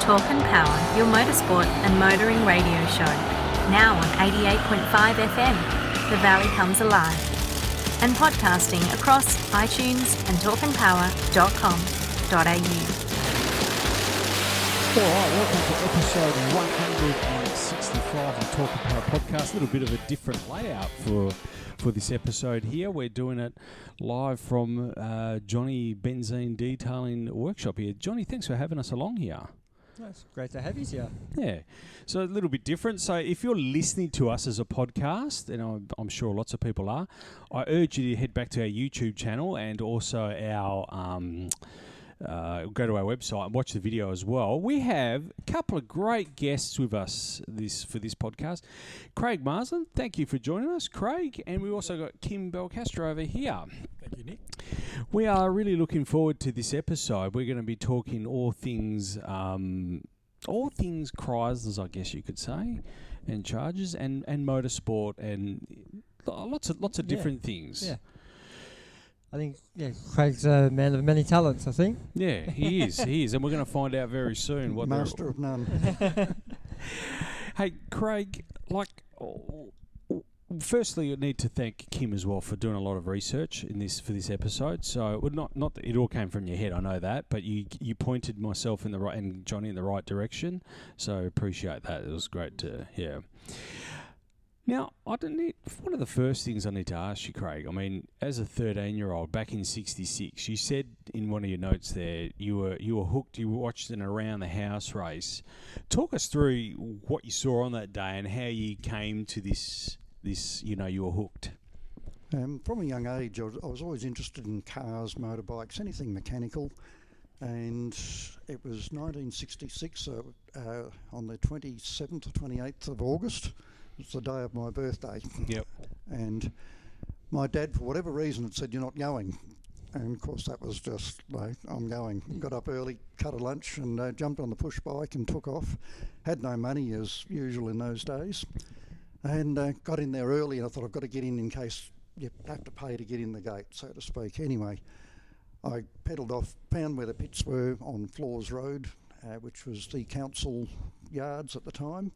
Talk and Power, your motorsport and motoring radio show. Now on 88.5 FM, The Valley Comes Alive. And podcasting across iTunes and talkandpower.com.au. All right, welcome to episode 165 of the Talk and Power podcast. A little bit of a different layout for this episode here. We're doing it live from Johnny Benzine Detailing Workshop here. Johnny, thanks for having us along here. It's great to have you here. Yeah, so a little bit different. So if you're listening to us as a podcast, and I'm sure lots of people are, I urge you to head back to our YouTube channel and also our go to our website and watch the video as well. We have a couple of great guests with us for this podcast. Craig Marsland, thank you for joining us, Craig. And we've also got Kim Belcastro over here. Thank you, Nick. We are really looking forward to this episode. We're going to be talking all things Chryslers, I guess you could say, and Chargers and motorsport and lots of different things. Yeah. I think, Craig's a man of many talents, I think. Yeah, he is, and we're going to find out very soon what master of none. Hey, Craig, firstly, you need to thank Kim as well for doing a lot of research for this episode. So, not that it all came from your head, I know that, but you pointed myself in the right and Johnny in the right direction. So, appreciate that. It was great to hear. Now, one of the first things I need to ask you, Craig, I mean, as a 13-year-old back in '66, you said in one of your notes there you were hooked. You watched an around the house race. Talk us through what you saw on that day and how you came to this. You were hooked. From a young age, I was always interested in cars, motorbikes, anything mechanical. And it was 1966, on the 27th or 28th of August. It's the day of my birthday. Yep. And my dad, for whatever reason, had said, "You're not going." And of course, that was just like, I'm going. Got up early, cut a lunch, and jumped on the push bike and took off. Had no money, as usual in those days. And got in there early, and I thought, I've got to get in case you have to pay to get in the gate, so to speak. Anyway, I pedalled off, found where the pits were on Floors Road, which was the council yards at the time.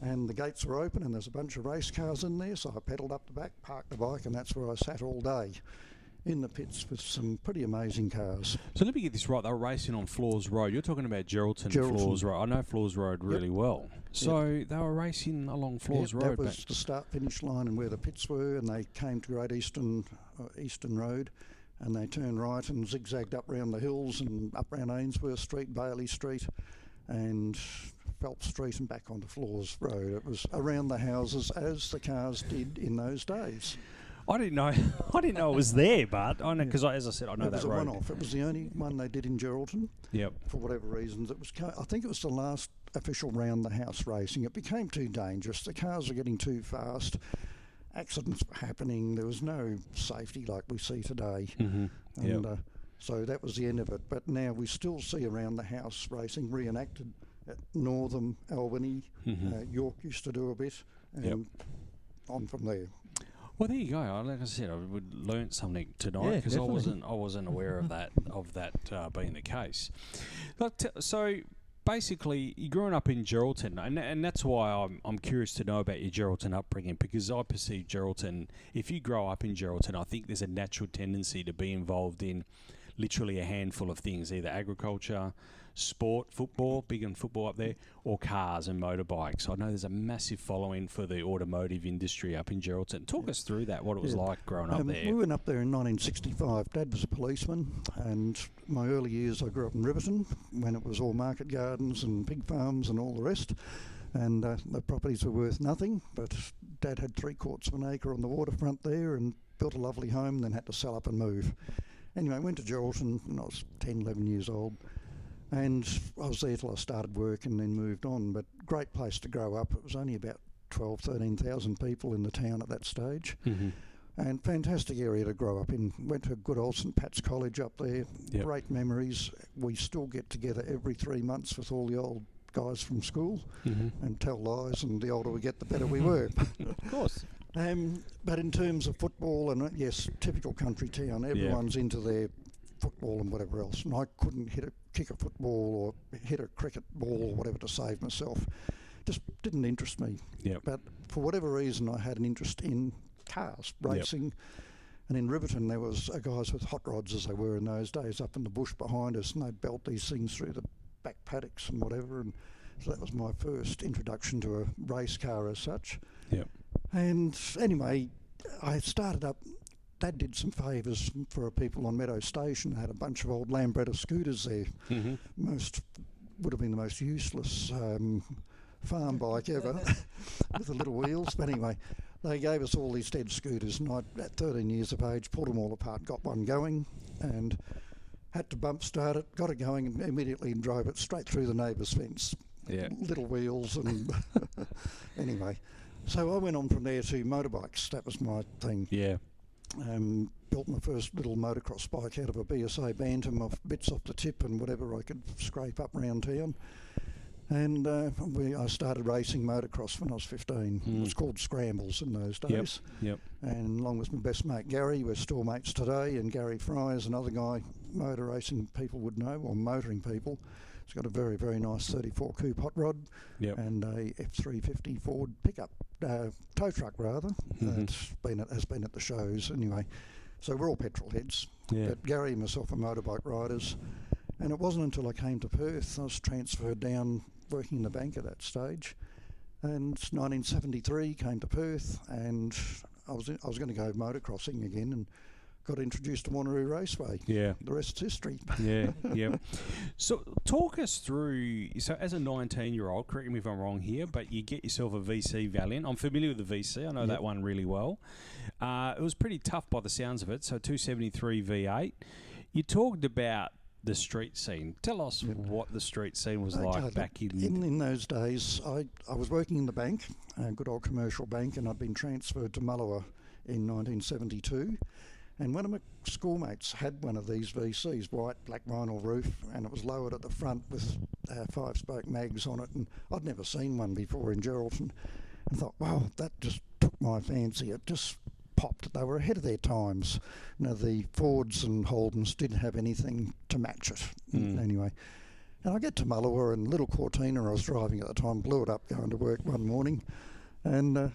And the gates were open and there's a bunch of race cars in there, so I pedalled up the back, parked the bike, and that's where I sat all day in the pits with some pretty amazing cars. So let me get this right. They were racing on Floors Road. You're talking about Geraldton. Floors Road. I know Floors Road really well. So they were racing along Floors Road. That was the start-finish line and where the pits were, and they came to Great Eastern Road, and they turned right and zigzagged up round the hills and up round Ainsworth Street, Bailey Street, and Phelps Street and back onto Floors Road. It was around the houses as the cars did in those days. I didn't know it was there, but I know because, as I said, I know that road. It was a one-off. It was the only one they did in Geraldton. Yep. For whatever reasons, I think it was the last official round the house racing. It became too dangerous. The cars were getting too fast. Accidents were happening. There was no safety like we see today. Mm-hmm. And so that was the end of it. But now we still see around the house racing reenacted at Northam, Albany. Mm-hmm. York used to do a bit, and on from there. Well, there you go. Like I said, I would learn something tonight because I wasn't aware of that being the case. So basically, you're growing up in Geraldton, and that's why I'm curious to know about your Geraldton upbringing, because I perceive Geraldton. If you grow up in Geraldton, I think there's a natural tendency to be involved in literally a handful of things, either agriculture, sport, football, big in football up there, or cars and motorbikes. I know there's a massive following for the automotive industry up in Geraldton. Talk us through that, what it was like growing up there. We went up there in 1965. Dad was a policeman, and my early years I grew up in Riverton when it was all market gardens and pig farms and all the rest. And the properties were worth nothing, but Dad had 3/4 of an acre on the waterfront there and built a lovely home, then had to sell up and move. Anyway, I went to Geraldton when I was 10, 11 years old. And I was there till I started work and then moved on. But great place to grow up. It was only about 13,000 people in the town at that stage. Mm-hmm. And fantastic area to grow up in. Went to good old St Pat's College up there. Yep. Great memories. We still get together every 3 months with all the old guys from school and tell lies, and the older we get, the better we were. Of course. But in terms of football, and yes, typical country town, everyone's into their football and whatever else, and I couldn't kick a football or hit a cricket ball or whatever to save myself. Just didn't interest me. Yep. But for whatever reason, I had an interest in cars, racing. And in Riverton, there was guys with hot rods, as they were in those days, up in the bush behind us, and they'd belt these things through the back paddocks and whatever. And so that was my first introduction to a race car as such. Yep. And anyway, I started up. Dad did some favours for people on Meadow Station. They had a bunch of old Lambretta scooters there. Mm-hmm. Would have been the most useless farm bike ever with the little wheels. But anyway, they gave us all these dead scooters, and I, at 13 years of age, pulled them all apart, got one going, and had to bump start it, got it going, and immediately drove it straight through the neighbour's fence. Yeah. Little wheels, and anyway. So I went on from there to motorbikes. That was my thing. Yeah. Built my first little motocross bike out of a BSA Bantam, off bits off the tip and whatever I could scrape up around town. And I started racing motocross when I was 15. It was called Scrambles in those days. Yep. And along with my best mate Gary, we're still mates today, and Gary Fry is another guy motor racing people would know, or motoring people. He's got a very, very nice 34 coupe hot rod and a F350 Ford pickup, tow truck rather. It's has been at the shows anyway. So we're all petrol heads. Yeah. But Gary and myself are motorbike riders. And it wasn't until I came to Perth, I was transferred down working in the bank at that stage. And 1973 came to Perth, and I was going to go motocrossing again, and got introduced to Wanneroo Raceway. Yeah. The rest's history. Yeah. So talk us through, so as a 19-year-old, correct me if I'm wrong here, but you get yourself a VC Valiant. I'm familiar with the VC. I know that one really well. It was pretty tough by the sounds of it, so 273 V8. You talked about the street scene. Tell us what the street scene was like back in those days. I was working in the bank, a good old commercial bank, and I'd been transferred to Mullewa in 1972. And one of my schoolmates had one of these VCs, white, black vinyl roof, and it was lowered at the front with 5-spoke mags on it. And I'd never seen one before in Geraldton. And thought, wow, that just took my fancy. It just popped. They were ahead of their times. You know, the Fords and Holdens didn't have anything to match it. Anyway. And I get to Mullewa, and little Cortina I was driving at the time blew it up going to work one morning. And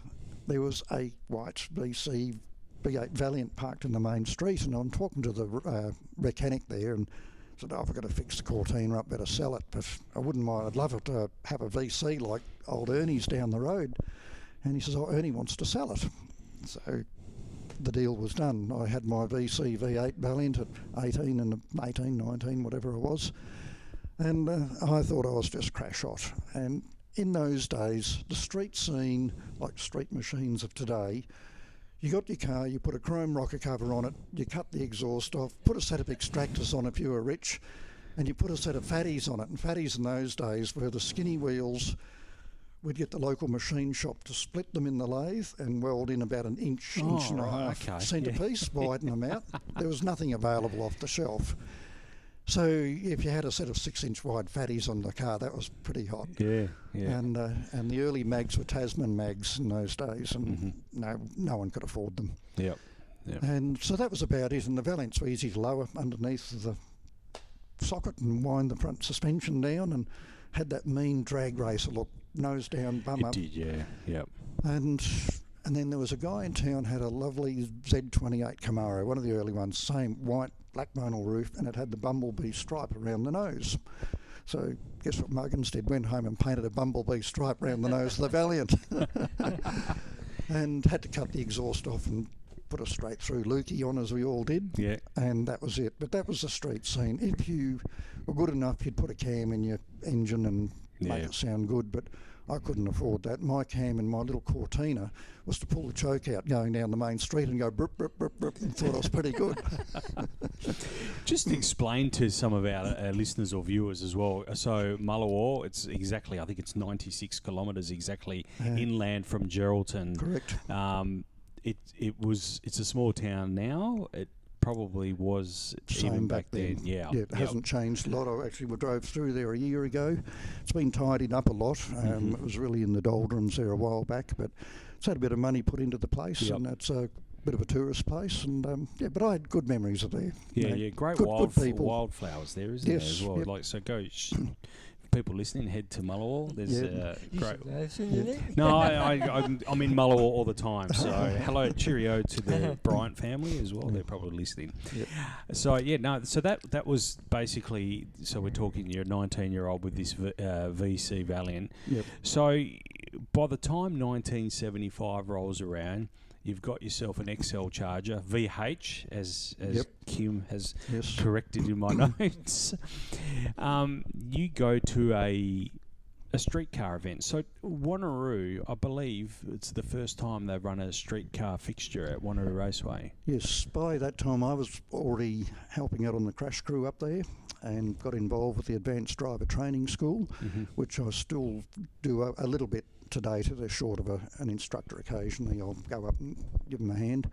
there was a white VC V8 Valiant parked in the main street, and I'm talking to the mechanic there and said, I've got to fix the Cortina up, better sell it, but I wouldn't mind, I'd love it to have a VC like old Ernie's down the road. And he says, Ernie wants to sell it. So the deal was done. I had my VC V8 Valiant at 18 and 18, 19, whatever it was, and I thought I was just crash hot. And in those days, the street scene, like street machines of today, you got your car, you put a chrome rocker cover on it, you cut the exhaust off, put a set of extractors on if you were rich, and you put a set of fatties on it. And fatties in those days were the skinny wheels. We'd get the local machine shop to split them in the lathe and weld in about an inch and a half centrepiece, widen them out. There was nothing available off the shelf. So if you had a set of 6-inch wide fatties on the car, that was pretty hot. Yeah. And the early mags were Tasman mags in those days, and no one could afford them. Yep. And so that was about it. And the Valiants were easy to lower underneath the socket and wind the front suspension down, and had that mean drag racer look, nose down, bum up. It did, yeah. And then there was a guy in town had a lovely Z28 Camaro, one of the early ones, same white, black vinyl roof, and it had the bumblebee stripe around the nose. So guess what Muggins did? Went home and painted a bumblebee stripe around the nose of the Valiant. And had to cut the exhaust off and put a straight through lukey on, as we all did. Yeah. And that was it. But that was the street scene. If you were good enough, you'd put a cam in your engine and make it sound good, but I couldn't afford that. My cam in my little Cortina was to pull the choke out going down the main street and go brip, brip, brip, brip, and thought I was pretty good. Just explain to some of our listeners or viewers as well. So Mullewa, it's exactly, I think it's 96 kilometres exactly inland from Geraldton. Correct. It's a small town now. It probably was same even back then. Yeah, it hasn't changed a lot. I actually drove through there a year ago. It's been tidied up a lot. It was really in the doldrums there a while back, but it's had a bit of money put into the place, and it's a bit of a tourist place, and but I had good memories of there. Yeah, great good people. wildflowers there, isn't there as well? Yep. Like, so go. People listening, head to Mullawall. There's great. No, I'm in Mullawall all the time. So hello, cheerio to the Bryant family as well. They're probably listening. Yep. So so that was basically. So we're talking you're a 19-year-old with this VC Valiant. Yep. So by the time 1975 rolls around, you've got yourself an XL Charger, VH, as Yep. Kim has Yes. corrected in my notes. You go to a streetcar event. So Wanneroo, I believe it's the first time they've run a streetcar fixture at Wanneroo Raceway. Yes, by that time I was already helping out on the crash crew up there and got involved with the Advanced Driver Training School, which I still do a little bit today to the short of an instructor occasionally. I'll go up and give them a hand.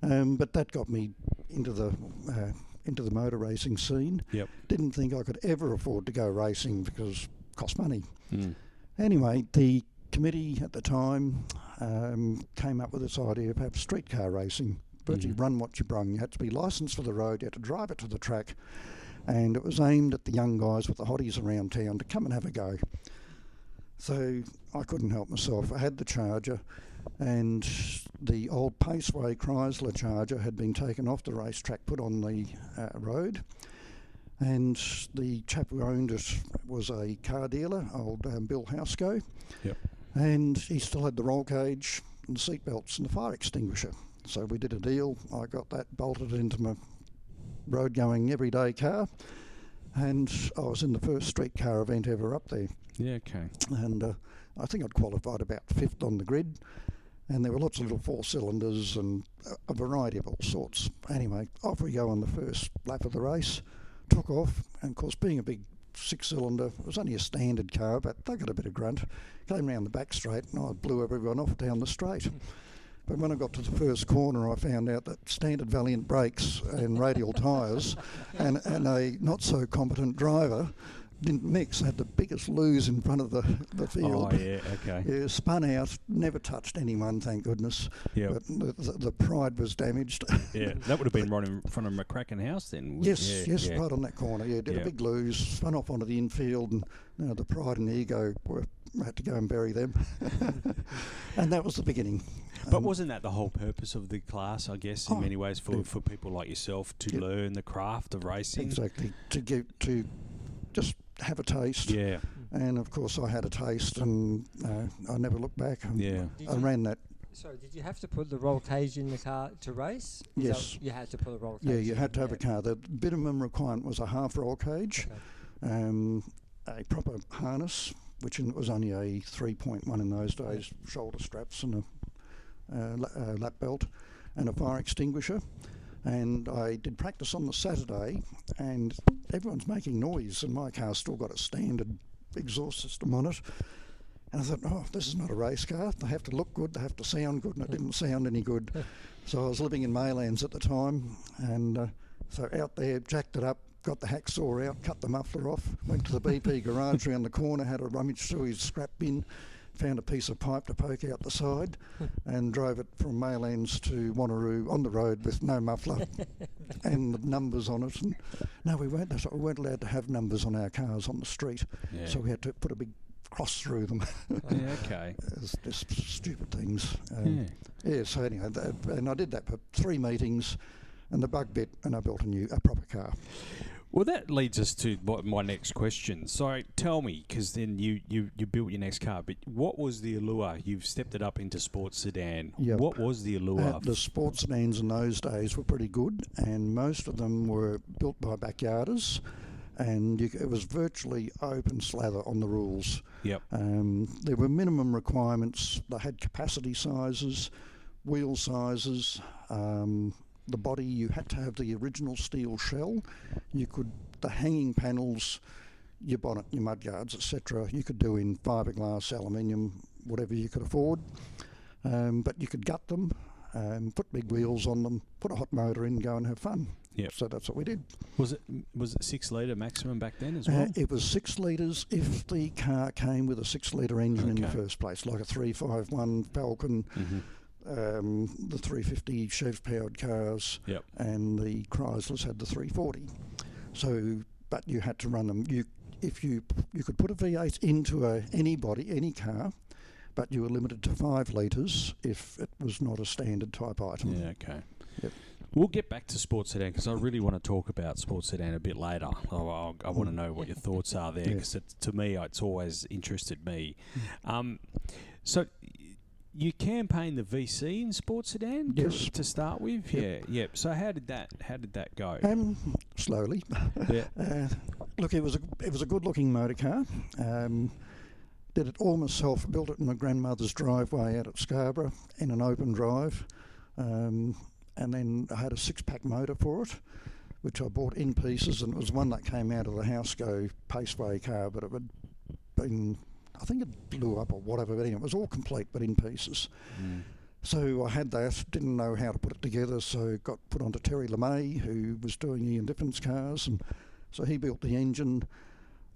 But that got me into the motor racing scene. Yep. Didn't think I could ever afford to go racing because it cost money. Mm. Anyway, the committee at the time came up with this idea of have streetcar racing. Virtually run what you brung. You had to be licensed for the road, you had to drive it to the track, and it was aimed at the young guys with the hotties around town to come and have a go. So I couldn't help myself. I had the Charger, and the old Paceway Chrysler Charger had been taken off the racetrack, put on the road, and the chap who owned it was a car dealer, old Bill Housego. Yep. And he still had the roll cage and the seat belts and the fire extinguisher. So we did a deal. I got that bolted into my road-going everyday car, and I was in the first streetcar event ever up there. Yeah, okay. And I think I'd qualified about 5th on the grid, and there were lots of little 4-cylinders and a variety of all sorts. Anyway, off we go on the first lap of the race, took off, and of course being a big 6-cylinder, it was only a standard car, but they got a bit of grunt. Came round the back straight, and I blew everyone off down the straight. But when I got to the first corner, I found out that standard Valiant brakes and radial tyres and a not-so-competent driver didn't mix. I had the biggest lose in front of the field. Oh, yeah, okay. Yeah, spun out, never touched anyone, thank goodness. Yeah. But the pride was damaged. Yeah, that would have been right in front of McCracken House then. Yes, right on that corner. Yeah, did Yeah. a big lose, spun off onto the infield, and the pride and ego had to go and bury them. And that was the beginning. But wasn't that the whole purpose of the class, I guess, in many ways, for people like yourself to learn the craft of racing? Exactly, to just have a taste. Yeah. And of course I had a taste, and I never looked back. Yeah. I ran that. Sorry, did you have to put the roll cage in the car to race? Yes. You had to put a roll cage. Yeah, you had to have a car. The minimum requirement was a half roll cage, a proper harness, which was only a 3.1 in those days, shoulder straps and a lap belt, and a fire extinguisher. And I did practice on the Saturday, and everyone's making noise, and my car's still got a standard exhaust system on it. And I thought, oh, this is not a race car. They have to look good, they have to sound good, and it didn't sound any good. So I was living in Maylands at the time, and so out there, jacked it up, got the hacksaw out, cut the muffler off, went to the BP garage around the corner, had a rummage through his scrap bin, found a piece of pipe to poke out the side, and drove it from Maylands to Wanneroo on the road with no muffler and the numbers on it. And no, we weren't allowed to have numbers on our cars on the street, so we had to put a big cross through them. Yeah, okay. It's just stupid things. So anyway, and I did that for 3 meetings, and the bug bit, and I built a proper car. Well, that leads us to my next question. So tell me, because then you built your next car, but what was the allure? You've stepped it up into Sports Sedan. Yep. What was the allure? The Sports Sedans in those days were pretty good, and most of them were built by backyarders, and it was virtually open slather on the rules. Yep. There were minimum requirements. They had capacity sizes, wheel sizes. The body, you had to have the original steel shell. The hanging panels, your bonnet, your mudguards, etc. you could do in fiberglass, aluminium, whatever you could afford. But you could gut them, put big wheels on them, put a hot motor in, go and have fun. Yep. So that's what we did. Was it 6 litre maximum back then as well? It was 6 litres if the car came with a 6 litre engine in the first place, like a 351 Falcon. the 350 Chev-powered cars, and the Chryslers had the 340. So, but you had to run them. You could put a V8 into any car, but you were limited to 5 litres if it was not a standard type item. Yeah, okay. Yep. We'll get back to Sports Sedan because I really want to talk about Sports Sedan a bit later. I want to know what your thoughts are there because to me, it's always interested me. So you campaigned the VC in Sports Sedan to start with? Yeah. So how did that go? Slowly. Yeah. Look, it was a good-looking motor car. Did it all myself. Built it in my grandmother's driveway out at Scarborough in an open drive. And then I had a 6-pack motor for it, which I bought in pieces, and it was one that came out of the Housego Paceway car, but it had been, I think it blew up or whatever, but anyway, it was all complete but in pieces. So I had that, didn't know how to put it together, so got put onto Terry LeMay, who was doing Ian Diffen's cars, and so he built the engine.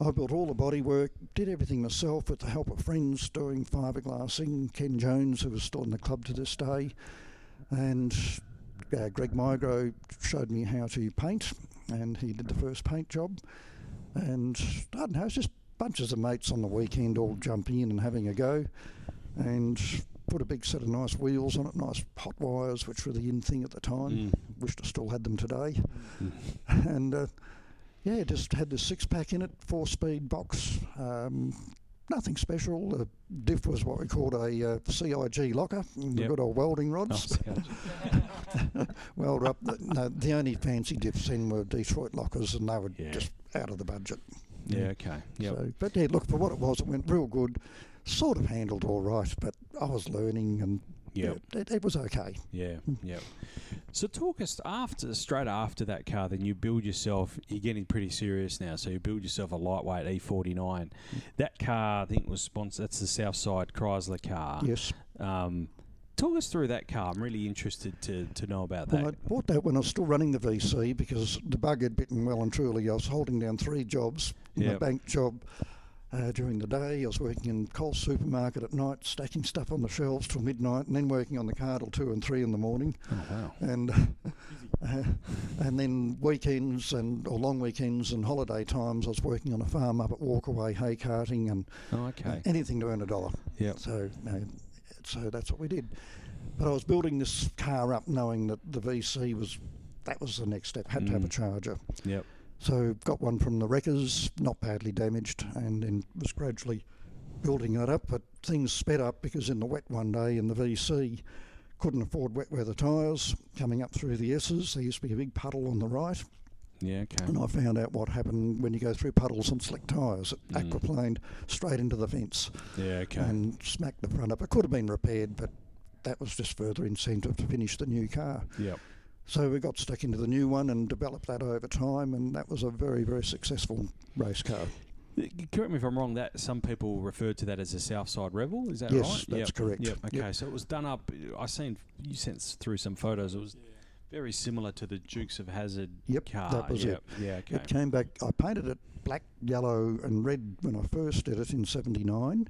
I built all the bodywork, did everything myself with the help of friends doing fiberglassing, Ken Jones, who was still in the club to this day, and Greg Marsland showed me how to paint, and he did the first paint job. And I don't know, it's just bunches of mates on the weekend all jumping in and having a go, and put a big set of nice wheels on it, nice hot wires, which were the in thing at the time. Wished I still had them today. And just had this 6-pack in it, 4-speed box. Nothing special. The diff was what we called a CIG locker, the good old welding rods. Weld up. The only fancy diffs then were Detroit lockers, and they were just out of the budget. Yeah, okay. Yep. So, but look, for what it was, it went real good. Sort of handled all right, but I was learning, and it was okay. Yeah. So talk us straight after that car, then you build yourself, you're getting pretty serious now, so you build yourself a lightweight E49. That car, I think, was sponsored, that's the Southside Chrysler car. Yes. Talk us through that car. I'm really interested to know about that. Well, I bought that when I was still running the VC because the bug had bitten well and truly. I was holding down 3 jobs. My bank job during the day, I was working in Coles supermarket at night, stacking stuff on the shelves till midnight, and then working on the car till 2 and 3 in the morning. Oh, wow. And then weekends or long weekends and holiday times, I was working on a farm up at Walkaway, hay carting and anything to earn $1. Yep. So that's what we did. But I was building this car up knowing that the VC was the next step, had to have a charger. Yep. So got one from the wreckers, not badly damaged, and then was gradually building that up. But things sped up because in the wet one day in the VC, couldn't afford wet weather tyres coming up through the S's. There used to be a big puddle on the right. Yeah, okay. And I found out what happened when you go through puddles on slick tyres. It aquaplaned straight into the fence. Yeah, okay. And smacked the front up. It could have been repaired, but that was just further incentive to finish the new car. Yep. So we got stuck into the new one and developed that over time, and that was a very, very successful race car. Correct me if I'm wrong, that some people refer to that as a Southside Rebel, is that right? Yes, that's correct. Yep. Okay, so it was done up, I seen you sent through some photos, it was very similar to the Dukes of Hazzard car. That was it. Yeah, okay. It came back, I painted it black, yellow and red when I first did it in 79,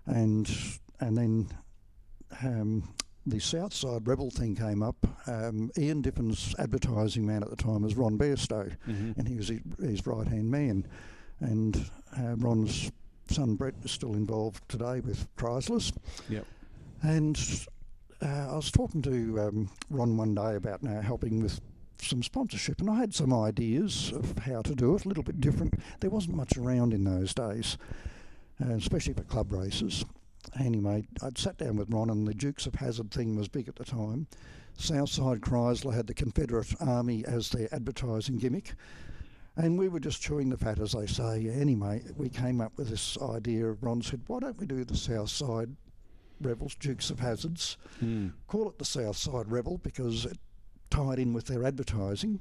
and then the Southside Rebel thing came up. Ian Diffen's advertising man at the time was Ron Bairstow, and he was his right-hand man. And Ron's son Brett is still involved today with Chryslers. Yep. And I was talking to Ron one day about helping with some sponsorship, and I had some ideas of how to do it, a little bit different. There wasn't much around in those days, especially for club races. Anyway, I'd sat down with Ron, and the Dukes of Hazzard thing was big at the time. Southside Chrysler had the Confederate Army as their advertising gimmick, and we were just chewing the fat, as they say. Anyway, we came up with this idea. Ron said, why don't we do the Southside Rebels, Dukes of Hazards, call it the Southside Rebel, because it tied in with their advertising.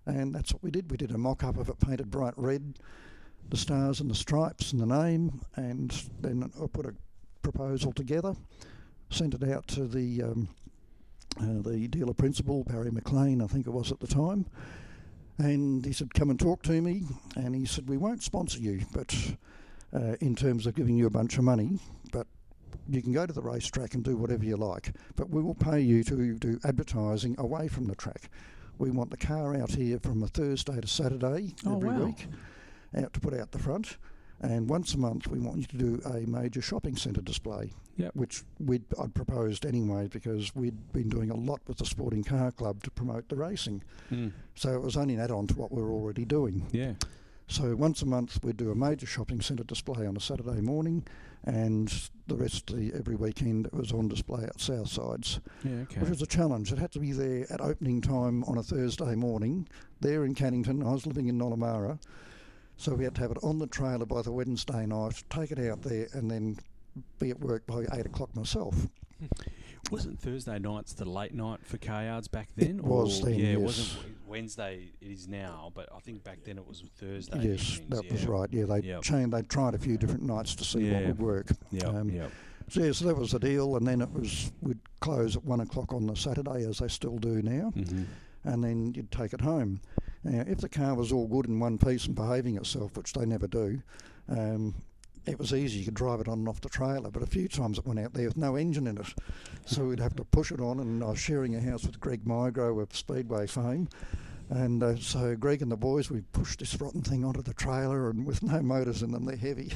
And that's what we did. We did a mock-up of it painted bright red, the stars and the stripes and the name, and then I put a proposal together, sent it out to the dealer principal, Barry McLean, I think it was at the time, and he said, come and talk to me. And he said, we won't sponsor you, but in terms of giving you a bunch of money, but you can go to the racetrack and do whatever you like, but we will pay you to do advertising away from the track. We want the car out here from a Thursday to Saturday every week, out to put out the front. And once a month, we want you to do a major shopping centre display, which I'd proposed anyway because we'd been doing a lot with the Sporting Car Club to promote the racing. So it was only an add-on to what we were already doing. Yeah. So once a month, we'd do a major shopping centre display on a Saturday morning, and the rest of every weekend it was on display at Southside's, which was a challenge. It had to be there at opening time on a Thursday morning, there in Cannington. I was living in Nollamara. So we had to have it on the trailer by the Wednesday night, take it out there, and then be at work by 8 o'clock myself. Wasn't Thursday nights the late night for car yards back then? It was then, yes. It wasn't Wednesday, it is now, but I think back then it was Thursday. Yes, that was right. Yeah, they tried a few different nights to see what would work. So that was the deal, and then we'd close at 1 o'clock on the Saturday, as they still do now, and then you'd take it home. Now, if the car was all good in one piece and behaving itself, which they never do, it was easy. You could drive it on and off the trailer, but a few times it went out there with no engine in it. So we'd have to push it on, and I was sharing a house with Craig Marsland of Speedway fame. And so Greg and the boys, we pushed this rotten thing onto the trailer, and with no motors in them, they're heavy.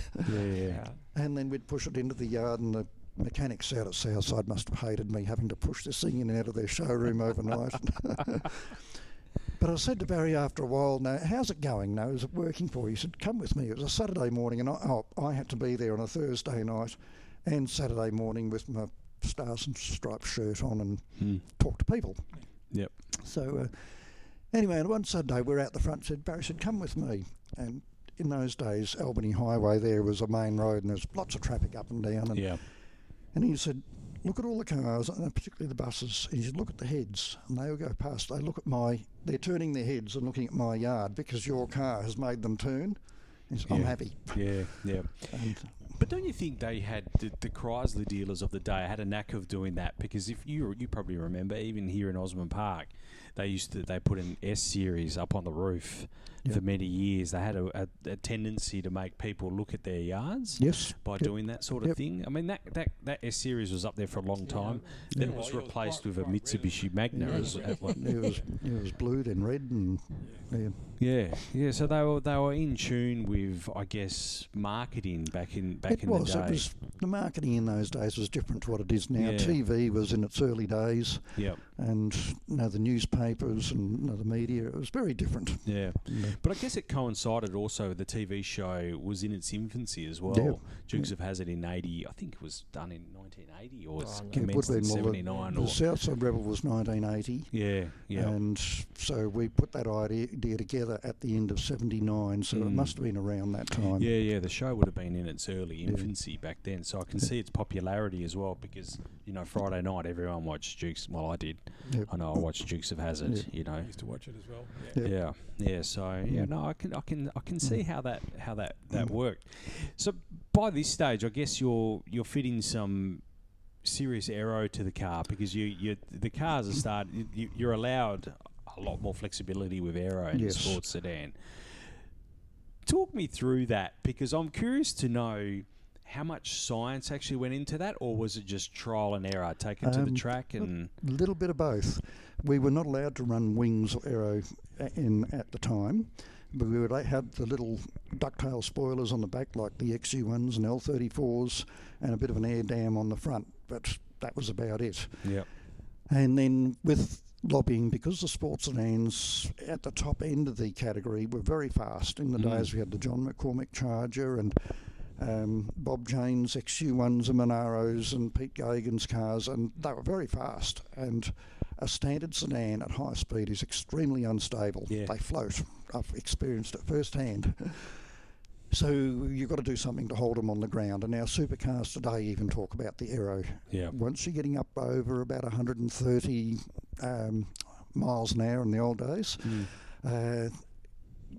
And then we'd push it into the yard, and the mechanics out at Southside must have hated me having to push this thing in and out of their showroom overnight. But I said to Barry after a while, "Now, how's it going? Now, is it working for you?" He said, "Come with me." It was a Saturday morning, and I had to be there on a Thursday night and Saturday morning with my Stars and Stripes shirt on and talk to people. So anyway, and one Saturday we're out the front. Barry said, "Come with me." And in those days, Albany Highway there was a main road, and there's lots of traffic up and down. And he said, "Look at all the cars, and particularly the buses." And he said, "Look at the heads." And they will go past. They look at they're turning their heads and looking at my yard because your car has made them turn. He said, "I'm happy." But don't you think they had the Chrysler dealers of the day had a knack of doing that? Because if you probably remember, even here in Osborne Park, they put an S series up on the roof for many years. They had a tendency to make people look at their yards by doing that sort of thing. I mean, that S series was up there for a long time. Then it was replaced with a Mitsubishi Magna. It was blue, then red, and So they were in tune with, I guess, marketing back in the day. The marketing in those days was different to what it is now. TV was in its early days, and the newspapers and the media. It was very different. But I guess it coincided also with the TV show was in its infancy as well. Dukes of Hazzard in 80, I think it was done in 1980 or commenced in 79. The Southside Rebel was 1980. And so we put that idea together at the end of 79, so it must have been around that time. The show would have been in its early infancy back then, so I can see its popularity as well because, Friday night everyone watched Dukes. Well, I did. I know I watched Dukes of Hazzard, I used to watch it as well. I can see how that worked. So by this stage, I guess you're fitting some serious aero to the car because the cars you're allowed a lot more flexibility with aero in the sports sedan. Talk me through that because I'm curious to know how much science actually went into that, or was it just trial and error, taken to the track? And a little bit of both. We were not allowed to run wings or aero at the time, but we would have the little ducktail spoilers on the back like the XU1s and L34s and a bit of an air dam on the front, but that was about it. And then with lobbying, because the sports sedans at the top end of the category were very fast. In the days we had the John McCormicks Charger and Bob Jane's XU1s and Monaros and Pete Gagan's cars, and they were very fast. And a standard sedan at high speed is extremely unstable. They float. I've experienced it firsthand. So you've got to do something to hold them on the ground. And our supercars today even talk about the aero. Once you're getting up over about 130 miles an hour in the old days,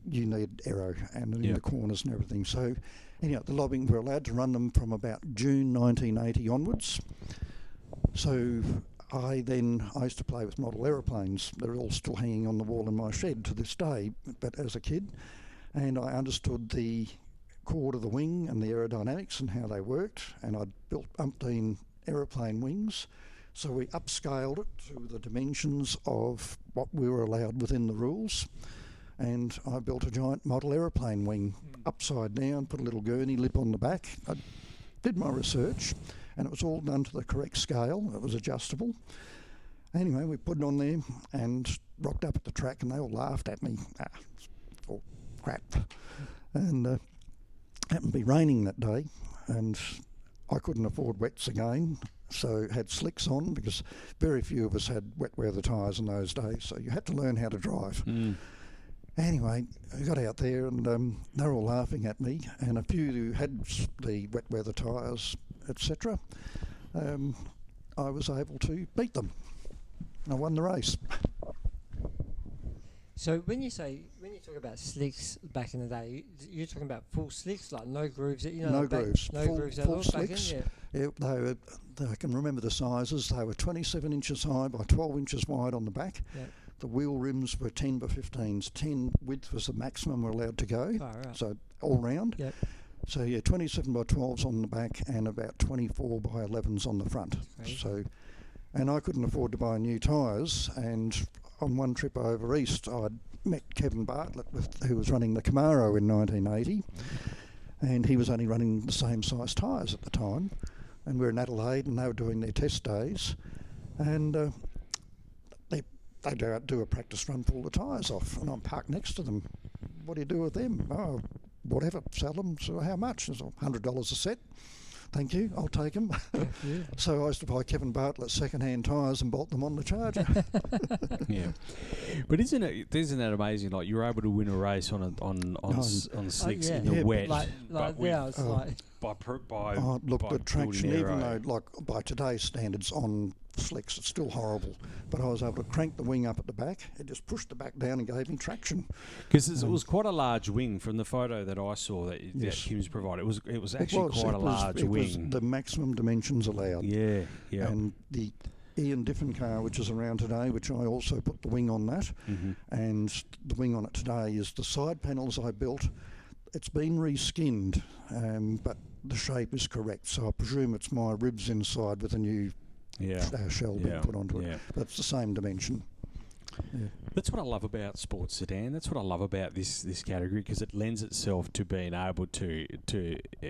you need aero and in the corners and everything. So anyhow, the lobbying, we're allowed to run them from about June 1980 onwards. So I used to play with model aeroplanes. They're all still hanging on the wall in my shed to this day, but as a kid. And I understood the core to the wing and the aerodynamics and how they worked, and I'd built umpteen aeroplane wings. So we upscaled it to the dimensions of what we were allowed within the rules, and I built a giant model aeroplane wing upside down, put a little gurney lip on the back. I did my research, and it was all done to the correct scale. It was adjustable. Anyway, we put it on there and rocked up at the track, and they all laughed at me. Oh, crap. And happened to be raining that day, and I couldn't afford wets again, so had slicks on, because very few of us had wet weather tyres in those days, so you had to learn how to drive. Anyway, I got out there, and they were all laughing at me, and a few who had the wet weather tyres, etc., I was able to beat them. I won the race. So when you talk about slicks back in the day, you're talking about full slicks, like no grooves, No grooves. No grooves at all back in, yeah, I can remember the sizes. They were 27 inches high by 12 inches wide on the back. Yep. The wheel rims were 10 by 15s. 10 width was the maximum we're allowed to go. Oh, right. So all round. Yep. So yeah, 27 by 12s on the back and about 24 by 11s on the front. Okay. So, and I couldn't afford to buy new tyres, and on one trip over east I'd met Kevin Bartlett, who was running the Camaro in 1980, and he was only running the same size tyres at the time, and we were in Adelaide and they were doing their test days, and they do a practice run, pull the tyres off, and I'm parked next to them. What do you do with them? Oh, whatever, sell them. So how much? It's $100 a set. Thank you, I'll take them. Yeah. So I used to buy Kevin Bartlett second-hand tyres and bolt them on the Charger. Yeah, but isn't that amazing? Like, you were able to win a race on slicks in the wet, Look, the traction, even though, like, by today's standards on slicks, it's still horrible, but I was able to crank the wing up at the back. It just pushed the back down and gave me traction. Because it was quite a large wing from the photo that I saw that Kim's provided. It was actually quite a large wing. It was the maximum dimensions allowed. Yeah, yeah. And the Ian Diffen car, which is around today, which I also put the wing on that, and the wing on it today is the side panels I built. It's been reskinned, but the shape is correct, so I presume it's my ribs inside with a new shell being put onto it. But it's the same dimension. Yeah. That's what I love about Sports Sedan. That's what I love about this category, because it lends itself to being able to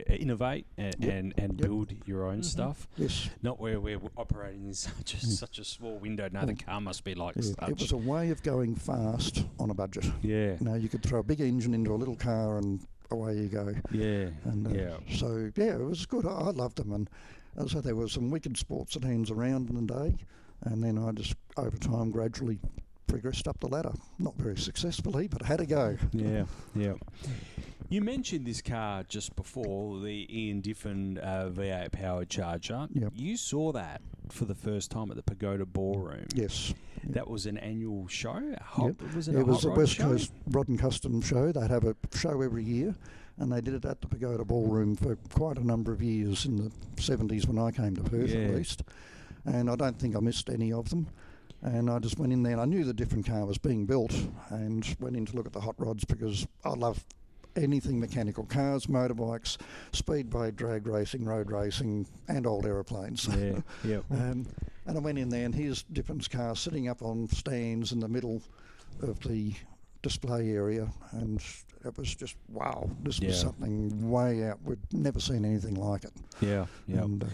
innovate and build your own stuff. Yes. Not where we're operating in such a small window. No, the car must be like such. It was a way of going fast on a budget. Yeah. You know, you could throw a big engine into a little car and away you go. Yeah. And so it was good. I loved them, and so there were some wicked Sports Sedans around in the day, and then I just over time gradually progressed up the ladder. Not very successfully, but I had a go. Yeah, yeah. You mentioned this car just before, the Ian Diffen V8 powered Charger. Yep. You saw that for the first time at the Pagoda Ballroom. Yes. That was an annual show? Was it was a West Coast Rod and Custom show. They'd have a show every year, and they did it at the Pagoda Ballroom for quite a number of years in the 70s when I came to Perth at least. And I don't think I missed any of them. And I just went in there, and I knew the different car was being built, and went in to look at the hot rods, because I love anything mechanical: cars, motorbikes, speedway, drag racing, road racing, and old aeroplanes. Yeah, yeah. And I went in there, and here's Diffen's car sitting up on stands in the middle of the display area, and it was just, wow, this was something way out. We'd never seen anything like it. Yeah, yeah. And,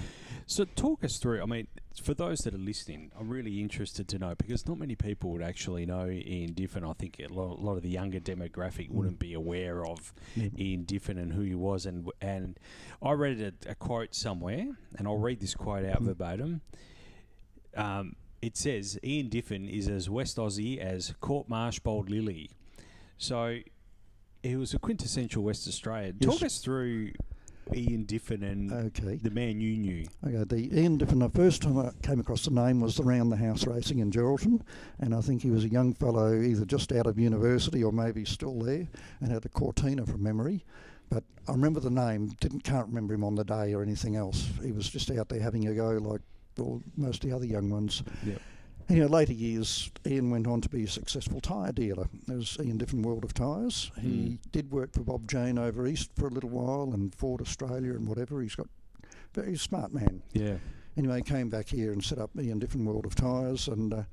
so talk us through, I mean, for those that are listening, I'm really interested to know, because not many people would actually know Ian Diffen. I think a lot of the younger demographic wouldn't be aware of Ian Diffen and who he was. And I read a quote somewhere, and I'll read this quote out verbatim. It says, Ian Diffen is as West Aussie as Court Marshbold Lily. So he was a quintessential West Australian. Yes. Talk us through Ian Diffen and the man you knew. Okay, the Ian Diffen, the first time I came across the name was around the house racing in Geraldton, and I think he was a young fellow either just out of university or maybe still there, and had a Cortina from memory. But I remember the name, can't remember him on the day or anything else. He was just out there having a go like most of the other young ones. Yep. Anyway, later years, Ian went on to be a successful tyre dealer. There was Ian Diffen World of Tyres. He did work for Bob Jane over east for a little while and Ford Australia and whatever. He's a very smart man. Yeah. Anyway, he came back here and set up Ian Diffen World of Tyres, and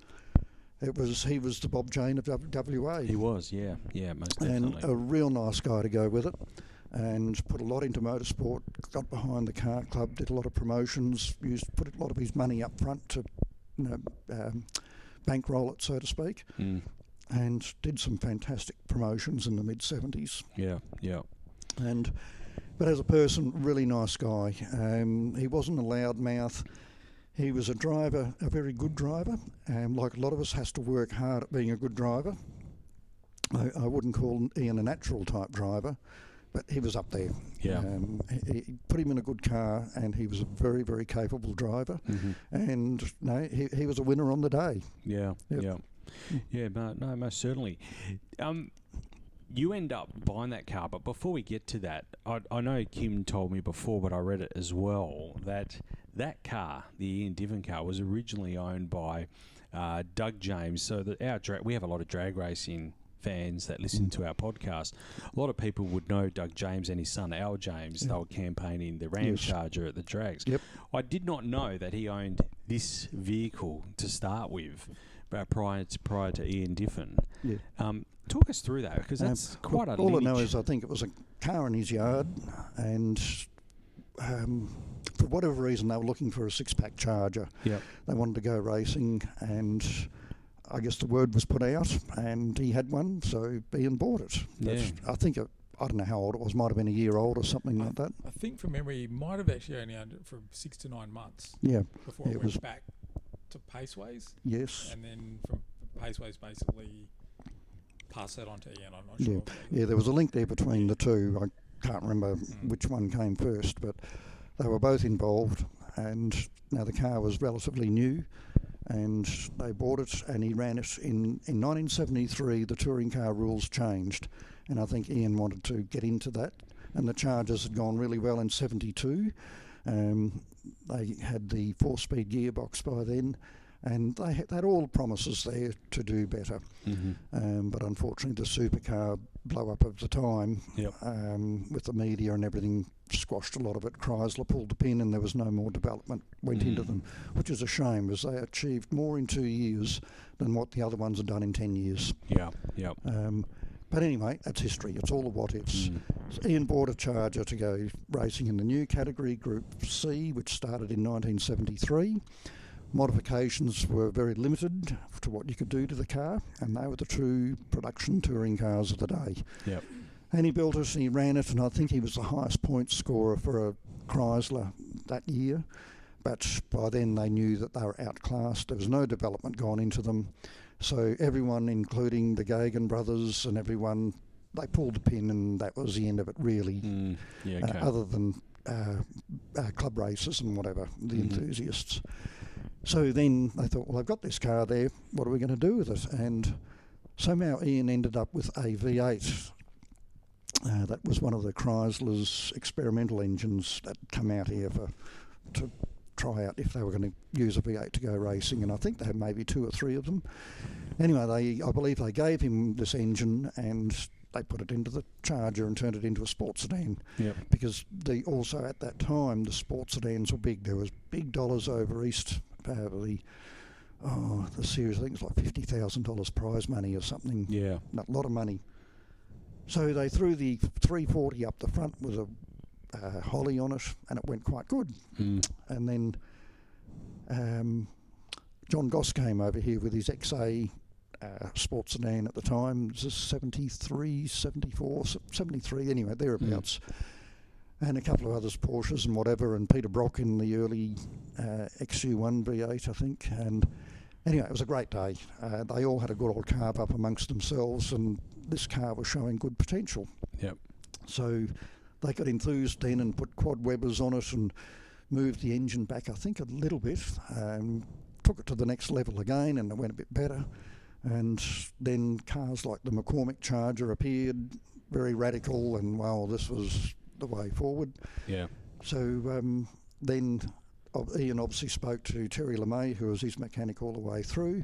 he was the Bob Jane of WA. He was, yeah, most definitely. And a real nice guy to go with it, and put a lot into motorsport, got behind the car club, did a lot of promotions, put a lot of his money up front to bankroll it, so to speak, and did some fantastic promotions in the mid-70s. Yeah. But as a person, really nice guy. He wasn't a loudmouth. He was a driver, a very good driver. Like a lot of us, has to work hard at being a good driver. I wouldn't call Ian a natural type driver, but he was up there. Yeah. He put him in a good car, and he was a very, very capable driver. And he was a winner on the day. Yeah. Yep. Yeah, no, most certainly. You end up buying that car, but before we get to that, I know Kim told me before, but I read it as well, that car, the Ian Diffen car, was originally owned by Doug James. So we have a lot of drag racing fans that listen to our podcast. A lot of people would know Doug James and his son Al James. They were campaigning the Ram Charger at the drags. Yep. I did not know that he owned this vehicle to start with, prior to Ian Diffen. Yeah. Talk us through that, because that's quite a all lineage. I know is I think it was a car in his yard, and for whatever reason they were looking for a six-pack Charger. Yep. They wanted to go racing, and I guess the word was put out, and he had one, so Ian bought it. Yeah. I think I don't know how old it was, might have been a year old or something like that. I think from memory, he might have actually only owned it for 6 to 9 months. Yeah. Before it was went back to Paceways. Yes. And then from Paceways basically passed that on to Ian, I'm not sure. Yeah, there was a link there between the two. I can't remember which one came first, but they were both involved, and now the car was relatively new, and they bought it, and he ran it in 1973. The touring car rules changed, and I think Ian wanted to get into that, and the Chargers had gone really well in 72. They had the 4-speed gearbox by then, and they had all promises there to do better. But unfortunately the supercar blow up of the time, with the media and everything, squashed a lot of it. Chrysler pulled the pin, and there was no more development went into them, which is a shame, because they achieved more in 2 years than what the other ones had done in 10 years. But anyway, that's history. It's all the what-ifs. So Ian bought a Charger to go racing in the new category, Group C, which started in 1973. Modifications were very limited to what you could do to the car, and they were the true production touring cars of the day. Yep. And he built it and he ran it, and I think he was the highest point scorer for a Chrysler that year. But by then they knew that they were outclassed. There was no development gone into them. So everyone, including the Gagan brothers and everyone, they pulled the pin, and that was the end of it, really. Other than club races and whatever, the enthusiasts. So then they thought, well, I've got this car there, what are we going to do with it? And somehow Ian ended up with a V8. That was one of the Chrysler's experimental engines that come out here to try out if they were going to use a V8 to go racing, and I think they had maybe 2 or 3 of them. Anyway, I believe they gave him this engine, and they put it into the Charger and turned it into a sports sedan. Because also at that time the sports sedans were big. There was big dollars over east. The series, I think it was like $50,000 prize money or something. A lot of money. So they threw the 340 up the front with a Holly on it, and it went quite good. And then John Goss came over here with his XA sports sedan at the time. It was 73, 74, 73, anyway, thereabouts. And a couple of others, Porsches and whatever, and Peter Brock in the early XU1 V8, I think. And anyway, it was a great day. They all had a good old carve up amongst themselves, and this car was showing good potential. So they got enthused then and put quad Webers on it and moved the engine back, I think, a little bit. Took it to the next level again, and it went a bit better. And then cars like the McCormick Charger appeared, very radical, and well, this was the way forward. So then Ian obviously spoke to Terry LeMay, who was his mechanic all the way through,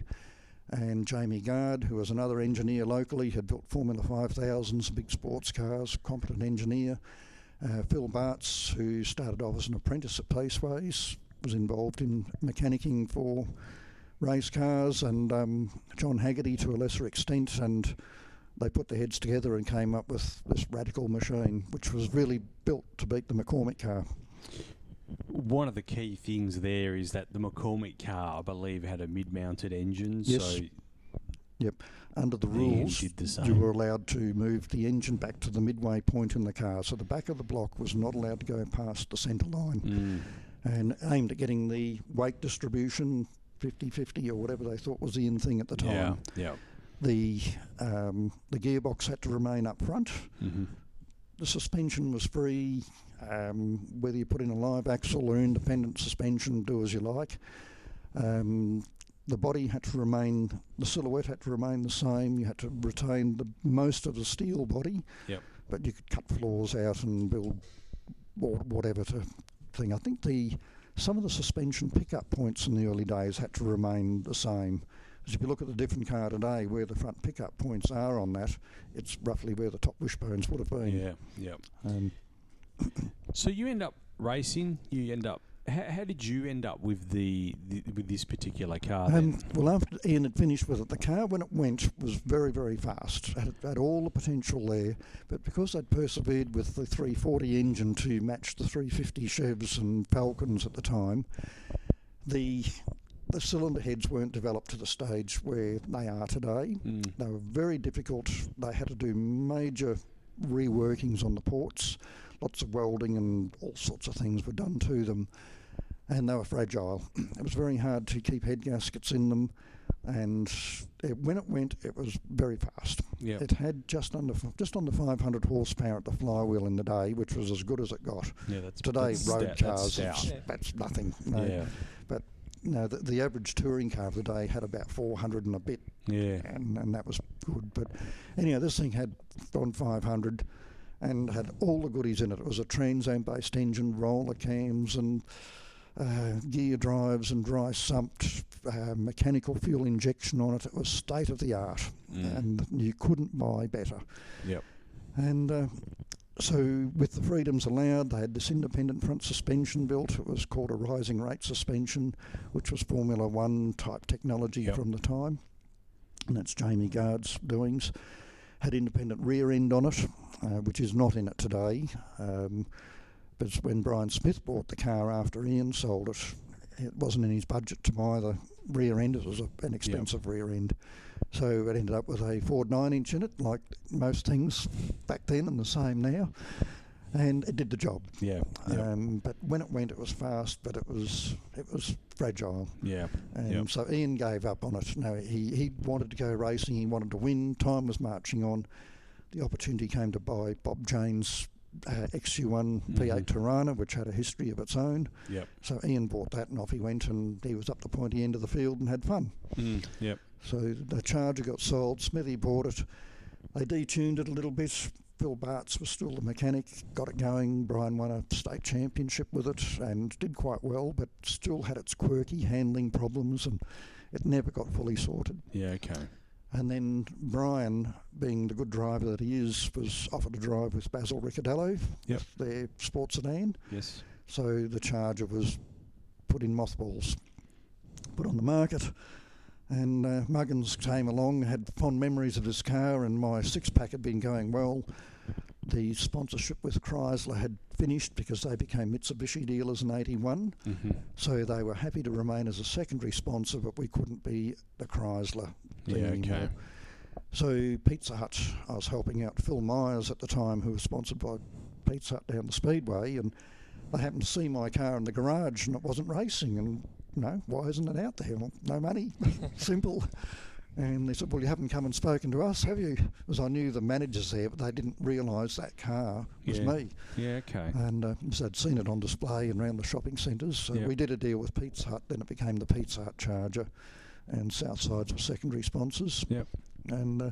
and Jamie Gard, who was another engineer locally, had built Formula 5000s, big sports cars, competent engineer. Phil Bartz, who started off as an apprentice at Paceways, was involved in mechanicking for race cars, and John Haggerty to a lesser extent, and they put their heads together and came up with this radical machine, which was really built to beat the McCormick car. One of the key things there is that the McCormick car, I believe, had a mid-mounted engine. Yes. So Yep. Under the rules, did the same. you were allowed to move the engine back to the midway point in the car. So the back of the block was not allowed to go past the centre line. And aimed at getting the weight distribution 50-50 or whatever they thought was the in thing at the time. Yeah. The gearbox had to remain up front. The suspension was free, whether you put in a live axle or independent suspension, do as you like. The body had to remain, the silhouette had to remain the same. You had to retain most of the steel body, but you could cut floors out and build whatever thing. I think some of the suspension pickup points in the early days had to remain the same. Because if you look at the Diffen car today, where the front pickup points are on that, it's roughly where the top wishbones would have been. So you end up racing. How did you end up with with this particular car? Well, after Ian had finished with it, the car when it went was very, very fast. It had all the potential there, but because I'd persevered with the 340 engine to match the 350 Chevs and Falcons at the time, the cylinder heads weren't developed to the stage where they are today. They were very difficult. They had to do major reworkings on the ports. Lots of welding and all sorts of things were done to them, and they were fragile. It was very hard to keep head gaskets in them, and when it went, it was very fast. It had just under 500 horsepower at the flywheel in the day, which was as good as it got. Today, road cars, that's nothing. But the average touring car of the day had about 400 and a bit, and that was good. But anyhow, this thing had gone 500. And had all the goodies in it. It was a Trans Am-based engine, roller cams and gear drives and dry sumped, mechanical fuel injection on it. It was state of the art, and you couldn't buy better. And so with the freedoms allowed, they had this independent front suspension built. It was called a rising rate suspension, which was Formula 1 type technology from the time. And that's Jamie Gard's doings. Had independent rear end on it, which is not in it today. But when Brian Smith bought the car after Ian sold it, it wasn't in his budget to buy the rear end. It was an expensive rear end. So it ended up with a Ford 9-inch in it, like most things back then and the same now. And it did the job. But when it went, it was fast, but it was fragile. And so Ian gave up on it. No, he wanted to go racing. He wanted to win. Time was marching on. The opportunity came to buy Bob Jane's XU1 V8 Tirana, which had a history of its own. So Ian bought that, and off he went, and he was up the pointy end of the field and had fun. So the Charger got sold. Smithy bought it. They detuned it a little bit. Phil Bartz was still the mechanic, got it going. Brian won a state championship with it and did quite well, but still had its quirky handling problems, and it never got fully sorted. And then Brian, being the good driver that he is, was offered a drive with Basil Ricciardello, their Sports Sedan. So the Charger was put in mothballs, put on the market. And Muggins came along, had fond memories of this car, and my six-pack had been going well. The sponsorship with Chrysler had finished because they became Mitsubishi dealers in 81. So they were happy to remain as a secondary sponsor, but we couldn't be the Chrysler thing anymore. So Pizza Hut, I was helping out Phil Myers at the time, who was sponsored by Pizza Hut down the Speedway, and they happened to see my car in the garage and it wasn't racing, and why isn't it out there? Well, no money. Simple. And they said, well, you haven't come and spoken to us, have you? Because I knew the managers there, but they didn't realise that car was me. And so I'd seen it on display and around the shopping centres. So we did a deal with Pizza Hut, then it became the Pizza Hut Charger, and Southside's were secondary sponsors. And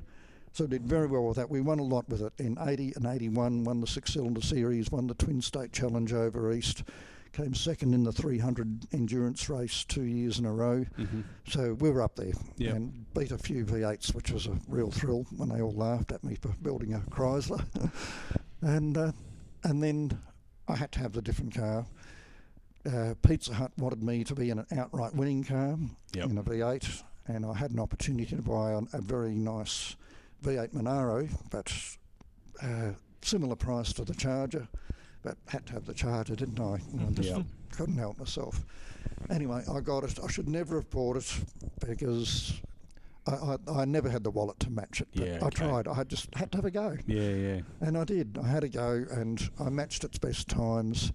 so did very well with that. We won a lot with it. In 80 and 81, won the six-cylinder series, won the Twin State Challenge over East, came second in the 300 endurance race 2 years in a row. So we were up there and beat a few V8s, which was a real thrill when they all laughed at me for building a Chrysler. and then I had to have the different car. Pizza Hut wanted me to be in an outright winning car in a V8, and I had an opportunity to buy a very nice V8 Wanneroo, but similar price to the Charger, but had to have the Charger, didn't I? I just couldn't help myself. Anyway, I got it. I should never have bought it because I never had the wallet to match it. But I tried. I just had to have a go. And I did. I had a go, and I matched its best times.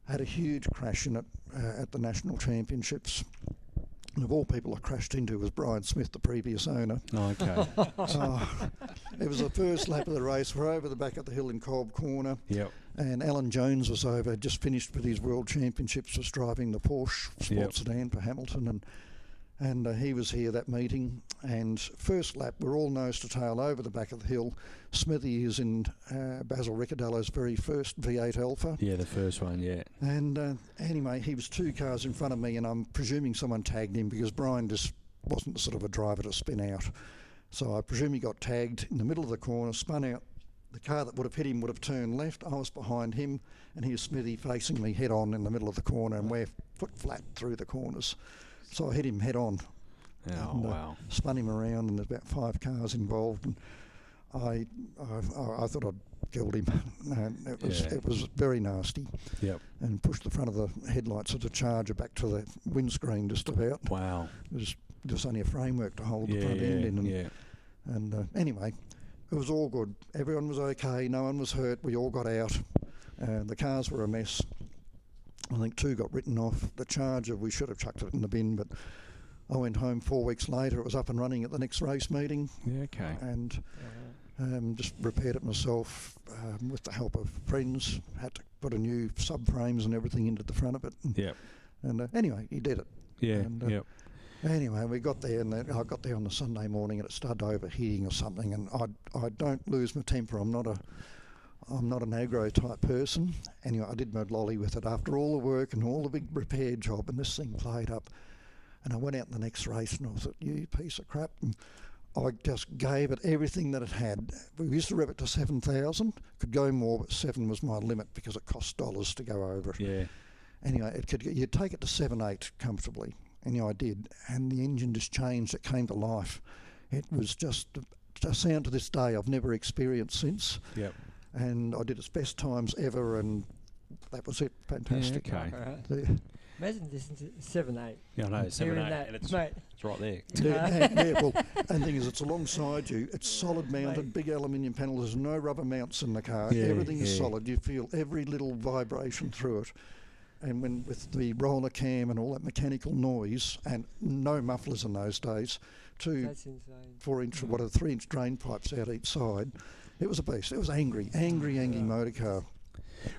Had a huge crash in it at the National Championships. And of all people I crashed into was Brian Smith, the previous owner. Okay. It was the first lap of the race. We're over the back of the hill in Cobb Corner. And Alan Jones was over, just finished with his World Championships, was driving the Porsche Sports Sedan for Hamilton. And he was here that meeting. And first lap, we're all nose to tail over the back of the hill. Smithy is in Basil Ricciardello's very first V8 Alpha. Yeah, the first one, And anyway, he was 2 cars in front of me, and I'm presuming someone tagged him because Brian just wasn't the sort of a driver to spin out. So I presume he got tagged in the middle of the corner, spun out. The car that would have hit him would have turned left. I was behind him, and here's Smithy facing me head on in the middle of the corner, and we're foot flat through the corners. So I hit him head on. Wow. Spun him around, and there's about 5 cars involved, and I thought I'd killed him. It was very nasty. And pushed the front of the headlights of the Charger back to the windscreen just about. Wow. It was just only a framework to hold the front end in. And anyway, it was all good. Everyone was okay. No one was hurt. We all got out. The cars were a mess. I think 2 got written off. The Charger, we should have chucked it in the bin, but I went home 4 weeks later. It was up and running at the next race meeting. And just repaired it myself with the help of friends. Had to put a new subframes and everything into the front of it. And anyway, he did it. Anyway, we got there, and I got there on the Sunday morning, and it started overheating or something. And I don't lose my temper. I'm not an aggro type person. Anyway, I did my lolly with it after all the work and all the big repair job, and this thing played up. And I went out in the next race, and I was like, you piece of crap. And I just gave it everything that it had. We used to rev it to 7,000, could go more, but 7 was my limit because it cost dollars to go over it. Anyway, you'd take it to 7.8 comfortably. Anyway, I did, and the engine just changed. It came to life. It was just a sound to this day I've never experienced since. And I did its best times ever, and that was it. Fantastic. Imagine listening to 7.8. Yeah, I know, 7.8, and it's right there. Well, and the thing is, it's alongside you. It's solid mounted, big aluminium panel. There's no rubber mounts in the car. Everything is solid. You feel every little vibration through it. And when with the roller cam and all that mechanical noise, and no mufflers in those days, 2 4-inch or 3-inch drain pipes out each side, it was a beast. It was angry motor car.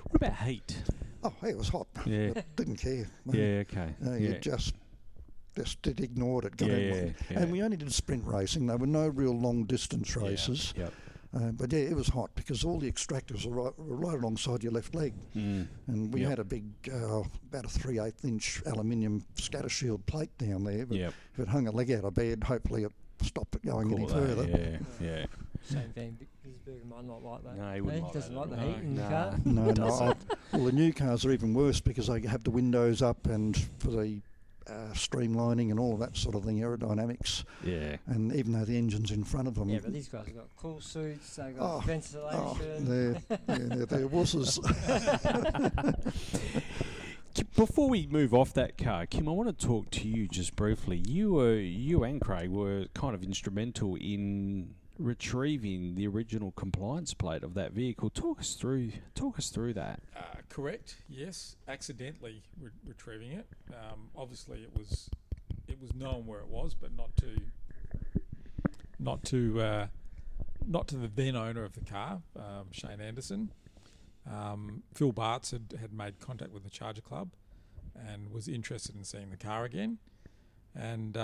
What about heat? Oh, hey, it was hot. Didn't care. You just ignored it. And we only did sprint racing. There were no real long distance races. But it was hot because all the extractors were right alongside your left leg. And we had a big, about a 3/8 inch aluminium scatter shield plate down there. But if it hung a leg out of bed, hopefully it stopped it going any further. Same thing, Gisbergen might not like that. No, he wouldn't like doesn't that. like the heat in the car. No. Well, the new cars are even worse because they have the windows up and for the streamlining and all of that sort of thing, aerodynamics. And even though the engine's in front of them. Yeah, but these guys have got cool suits, they've got ventilation. They're wusses. Before we move off that car, Kim, I want to talk to you just briefly. You and Craig were kind of instrumental in retrieving the original compliance plate of that vehicle. Talk us through that. Correct. Yes, accidentally retrieving it. Obviously, it was known where it was, but not to the then owner of the car, Shane Anderson. Phil Bartz had made contact with the Charger Club and was interested in seeing the car again, and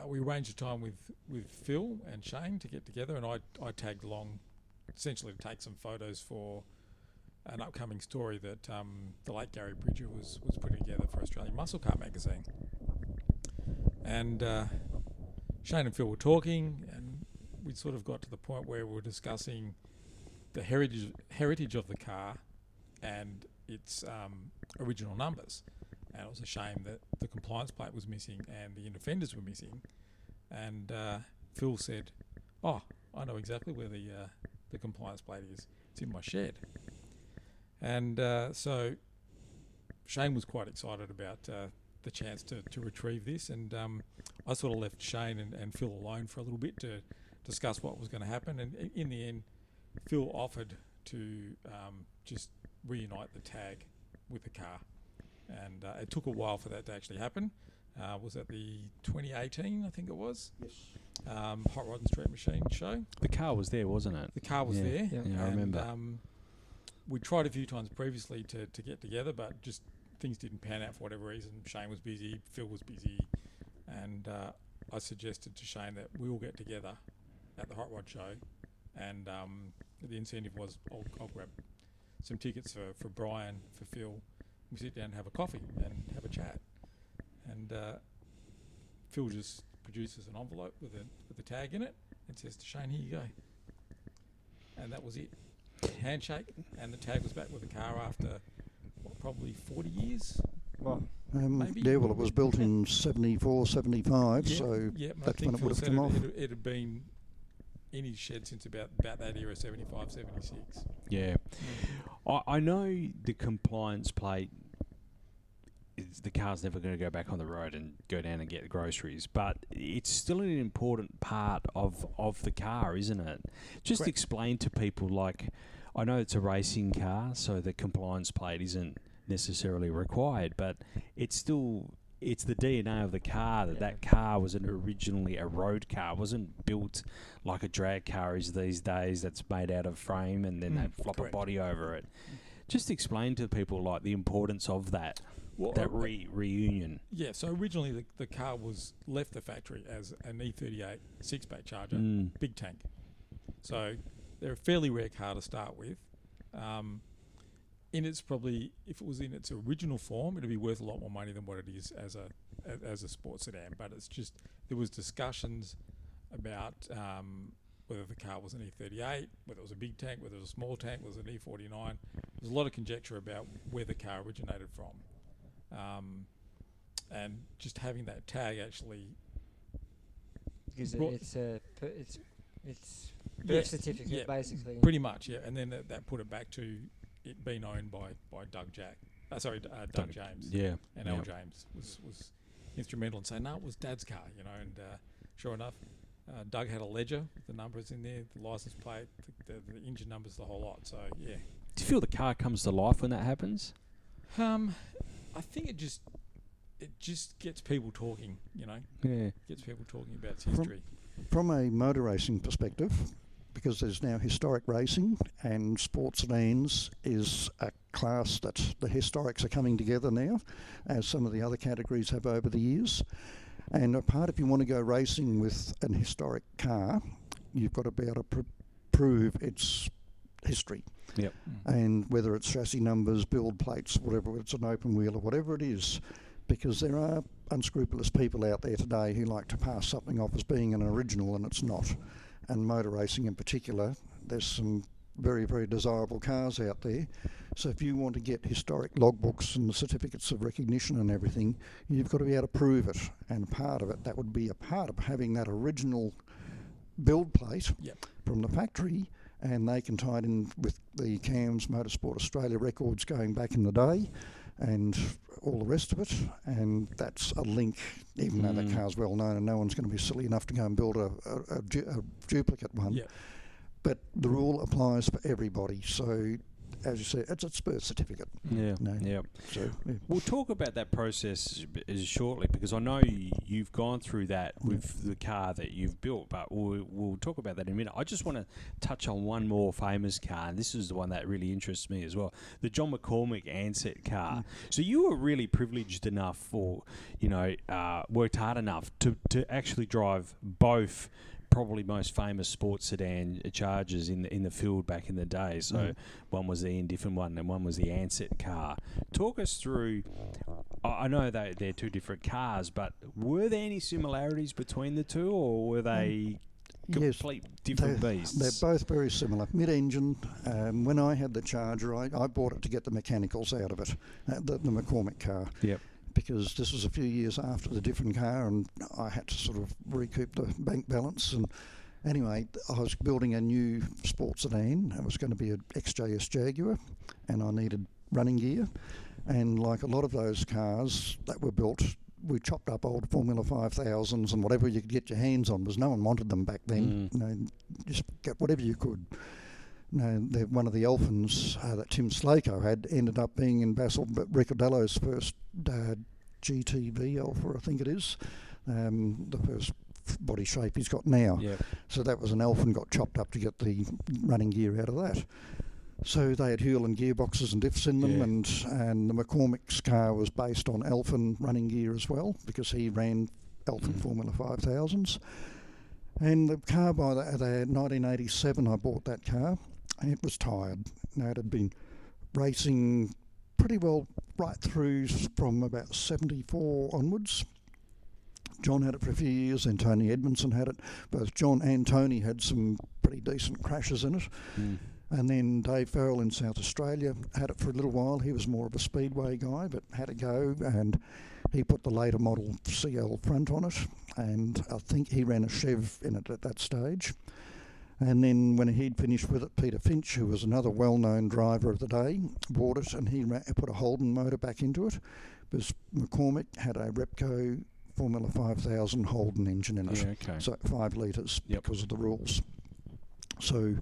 we arranged a time with Phil and Shane to get together, and I tagged along essentially to take some photos for an upcoming story that the late Gary Bridger was putting together for Australian Muscle Car magazine. And Shane and Phil were talking, and we sort of got to the point where we were discussing the heritage of the car and its original numbers. And it was a shame that the compliance plate was missing and the inner fenders were missing. And Phil said, "Oh, I know exactly where the compliance plate is. It's in my shed." And so Shane was quite excited about the chance to retrieve this, and I sort of left Shane and Phil alone for a little bit to discuss what was going to happen. And in the end, Phil offered to just reunite the tag with the car, and it took a while for that to actually happen. Was that the 2018, I think it was? Yes. Hot Rod and Street Machine show. The car was there, wasn't it? The car was there. Yeah, I remember. We tried a few times previously to get together, but just things didn't pan out for whatever reason. Shane was busy, Phil was busy, and I suggested to Shane that we all get together at the Hot Rod show, and the incentive was I'll grab some tickets for Brian, for Phil. We sit down and have a coffee and have a chat. And Phil just produces an envelope with a tag in it and says to Shane, "Here you go." And that was it. Handshake, and the tag was back with the car after probably 40 years. Well, maybe. Yeah, well, it was built in 74, 75, so that's when it would have come off. It had been in his shed since about that era, 75, 76. Yeah. I know the compliance plate, the car's never going to go back on the road and go down and get groceries, but it's still an important part of the car, isn't it? Just Correct. Explain to people, like, I know it's a racing car, so the compliance plate isn't necessarily required, but it's the DNA of the car, that car was originally a road car. It wasn't built like a drag car is these days, that's made out of frame and then they flop correct. a body over it. Just explain to people, like, the importance of that. Well, That reunion. Yeah, so originally the car was left the factory as an E38 six-pack Charger, big tank. So they're a fairly rare car to start with. In its probably, if it was in its original form, it'd be worth a lot more money than what it is as a sports sedan. But it's just, there was discussions about whether the car was an E38, whether it was a big tank, whether it was a small tank, whether it was an E49. There's a lot of conjecture about where the car originated from. And just having that tag actually because it's birth certificate basically. Pretty much, yeah. And then that put it back to it being owned by Doug James. Yeah. And Al James was instrumental in saying, no, it was Dad's car, and sure enough, Doug had a ledger with the numbers in there, the license plate, the engine numbers, the whole lot. So, yeah. Do you feel the car comes to life when that happens? I think it just gets people talking, Yeah. Gets people talking about its history. From a motor racing perspective, because there's now historic racing and sports sedans is a class that the historics are coming together now, as some of the other categories have over the years. And if you want to go racing with an historic car, you've got to be able to prove its history. Yep. And whether it's chassis numbers, build plates, whatever, it's an open wheel or whatever it is, because there are unscrupulous people out there today who like to pass something off as being an original and it's not. And motor racing in particular, there's some very, very desirable cars out there. So if you want to get historic logbooks and the certificates of recognition and everything, you've got to be able to prove it. And part of it, that would be a part of having that original build plate from the factory, and they can tie it in with the CAMS Motorsport Australia records going back in the day and all the rest of it, and that's a link, even though that car's well known and no one's going to be silly enough to go and build a duplicate one. Yep. But the rule applies for everybody, so as you say, it's a birth certificate. Yeah, yeah. So, yeah. We'll talk about that process shortly, because I know you've gone through that with the car that you've built, but we'll talk about that in a minute. I just want to touch on one more famous car, and this is the one that really interests me as well, the John McCormick Ansett car. So you were really privileged enough, or worked hard enough to actually drive both probably most famous sports sedan Chargers in the field back in the day. So one was the Diffen one and one was the Ansett car. Talk us through. I know they're two different cars, but were there any similarities between the two, or were they complete different beasts? They're both very similar. Mid-engine. When I had the Charger, I bought it to get the mechanicals out of it, the McCormick car. Yep. Because this was a few years after the Diffen car, and I had to sort of recoup the bank balance. And anyway, I was building a new sports sedan. It was going to be an XJS Jaguar, and I needed running gear. And like a lot of those cars that were built, we chopped up old Formula 5000s and whatever you could get your hands on, because no one wanted them back then. You know, just get whatever you could. One of the Elfins that Tim Slako had ended up being in Basil Riccardello's first GTV Alpha, I think it is, the first body shape he's got now. Yep. So that was an Elfin, got chopped up to get the running gear out of that. So they had Hewland gearboxes and diffs in them, and the McCormick's car was based on Elfin running gear as well, because he ran Elfin Formula 5000s. And the car by the 1987, I bought that car. It was tired. It had been racing pretty well right through from about 74 onwards. John had it for a few years, and Tony Edmondson had it. Both John and Tony had some pretty decent crashes in it. And then Dave Farrell in South Australia had it for a little while. He was more of a speedway guy, but had a go, and he put the later model CL front on it, and I think he ran a Chev in it at that stage. And then when he'd finished with it, Peter Finch, who was another well-known driver of the day, bought it, and he put a Holden motor back into it, because McCormick had a Repco Formula 5000 Holden engine in it, so 5 litres because of the rules. So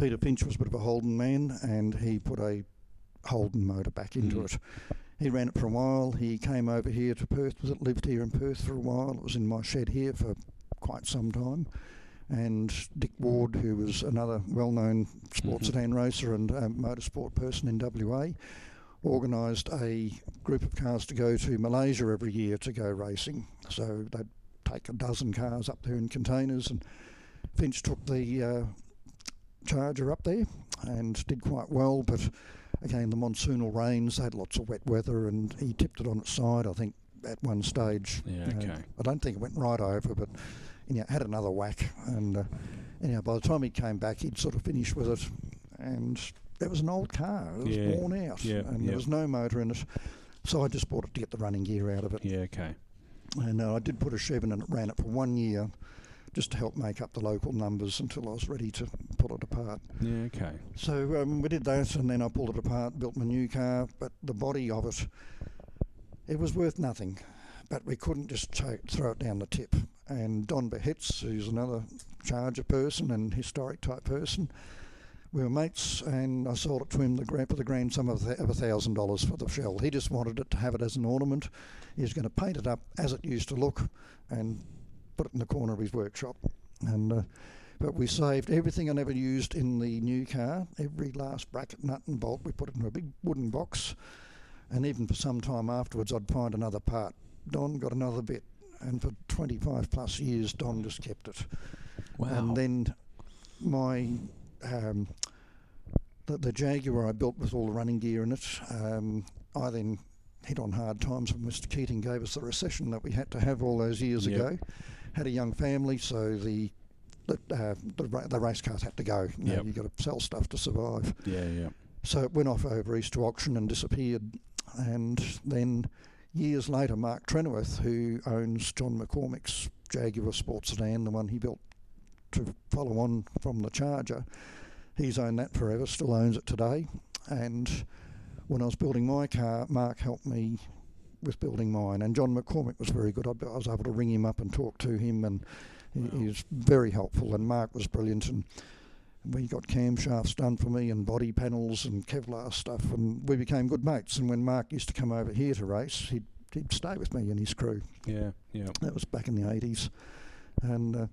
Peter Finch was a bit of a Holden man, and he put a Holden motor back into it. He ran it for a while. He came over here to Perth with it, lived here in Perth for a while. It was in my shed here for quite some time. And Dick Ward, who was another well-known sports sedan racer and motorsport person in WA, organised a group of cars to go to Malaysia every year to go racing. So they'd take a dozen cars up there in containers, and Finch took the Charger up there and did quite well, but again the monsoonal rains had lots of wet weather, and he tipped it on its side, I think, at one stage. I don't think it went right over, but had another whack, and by the time he came back, he'd sort of finished with it, and it was an old car. It was worn out, and there was no motor in it, so I just bought it to get the running gear out of it. And I did put a Chev in, and it ran it for 1 year, just to help make up the local numbers until I was ready to pull it apart. So we did that, and then I pulled it apart, built my new car, but the body of it, it was worth nothing. But we couldn't just throw it down the tip. And Don Behetz, who's another Charger person and historic type person, we were mates, and I sold it to him for the grand sum of $1,000 for the shell. He just wanted it to have it as an ornament. He was going to paint it up as it used to look and put it in the corner of his workshop. And but we saved everything I never used in the new car. Every last bracket, nut and bolt, we put it in a big wooden box. And even for some time afterwards, I'd find another part. Don got another bit, and for 25 plus years, Don just kept it. Wow. And then my the Jaguar I built with all the running gear in it, I then hit on hard times when Mr. Keating gave us the recession that we had to have all those years ago. Had a young family, so the race cars had to go. You've got to sell stuff to survive. So it went off over east to auction and disappeared. And then years later, Mark Trenoweth, who owns John McCormick's Jaguar Sports Sedan, the one he built to follow on from the Charger, he's owned that forever, still owns it today. And when I was building my car, Mark helped me with building mine. And John McCormick was very good. I was able to ring him up and talk to him, and he was very helpful. And Mark was brilliant. And we got camshafts done for me and body panels and Kevlar stuff, and we became good mates. And when Mark used to come over here to race, he'd stay with me and his crew. That was back in the 80s. And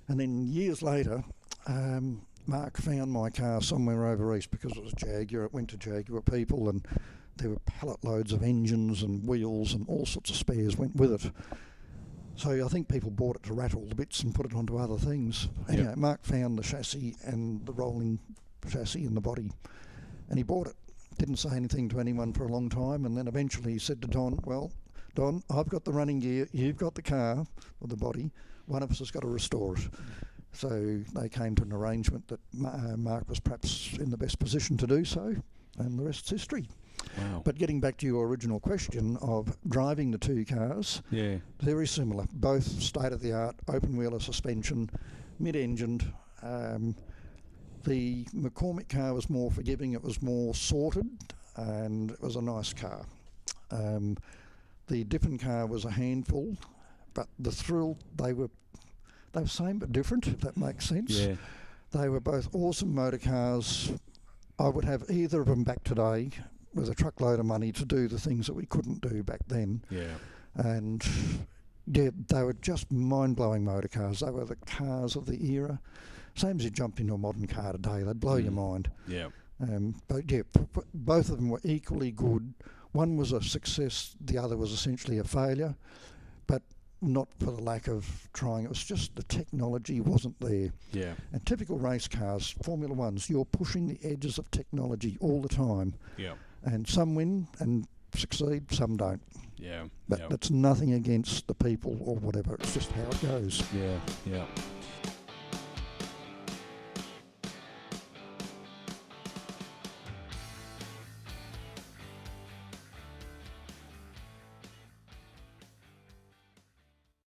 then years later, Mark found my car somewhere over east because it was Jaguar. It went to Jaguar people, and there were pallet loads of engines and wheels and all sorts of spares went with it. So I think people bought it to rattle the bits and put it onto other things. Anyway, Mark found the chassis and the rolling chassis in the body, and he bought it. Didn't say anything to anyone for a long time, and then eventually he said to Don, well, Don, I've got the running gear, you've got the car, or the body, one of us has got to restore it. So they came to an arrangement that Mark was perhaps in the best position to do so, and the rest's history. Wow. But getting back to your original question of driving the two cars, very similar. Both state-of-the-art, open-wheeler suspension, mid-engined. The McCormick car was more forgiving, it was more sorted, and it was a nice car. The Diffen car was a handful, but the thrill, they were same but different, if that makes sense. Yeah. They were both awesome motor cars. I would have either of them back today with a truckload of money to do the things that we couldn't do back then. Yeah. And yeah, they were just mind-blowing motor cars. They were the cars of the era. Same as you jumped into a modern car today, they'd blow your mind. Yeah. But yeah, both of them were equally good. One was a success, the other was essentially a failure, but not for the lack of trying. It was just the technology wasn't there. Yeah. And typical race cars, Formula Ones, you're pushing the edges of technology all the time. Yeah. And some win and succeed, some don't. Yeah. But that's nothing against the people or whatever. It's just how it goes. Yeah. Yeah.